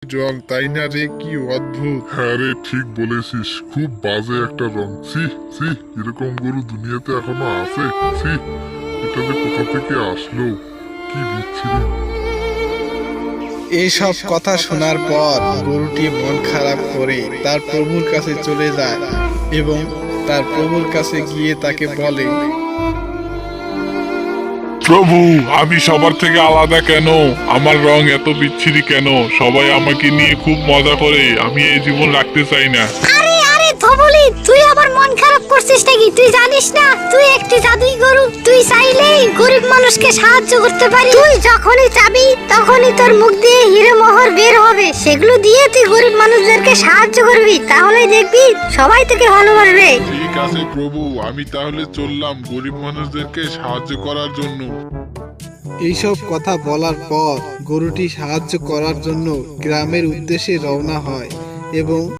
জল, তাই না রে? কি অদ্ভুত! হ্যাঁ রে, ঠিক বলেছিস, খুব বাজে একটা রং। ছি ছি, এরকম গরু দুনিয়াতে এখনো আছে? ছি, এটা যে কোথা থেকে আসলো, কি বিচ্ছিরি! এইসব কথা শোনার পর গরুটি মন খারাপ করে তার প্রভুর কাছে চলে যায় এবং তার প্রভুর কাছে গিয়ে তাকে বলে, প্রভু, আমি সবার থেকে আলাদা কেন? আমার রং এত বিচ্ছিরি কেন? সবাই আমাকে নিয়ে খুব মজা করে, আমি এই জীবন রাখতে চাই না। আরে আরে ধবলি, তুই আবার মন খারাপ করছিস নাকি? তুই জানিস না তুই একটি জাদুই গরু? তুই চাইলেই গরিব মানুষকে সাহায্য করতে পারিস। তুই যখনই চাবি তখনই তোর মুখ দিয়ে হিরে মোহর বের হবে, সেগুলো দিয়ে তুই গরিব মানুষদেরকে সাহায্য করবি, তাহলে দেখবি সবাই তোকে ভালোবাসবে। ঠিক আছে প্রভু, আমি তাহলে চললাম গরিব মানুষদেরকে সাহায্য করার জন্য। এইসব কথা বলার পর গরুটি সাহায্য করার জন্য গ্রামের উদ্দেশ্যে রওনা হয় এবং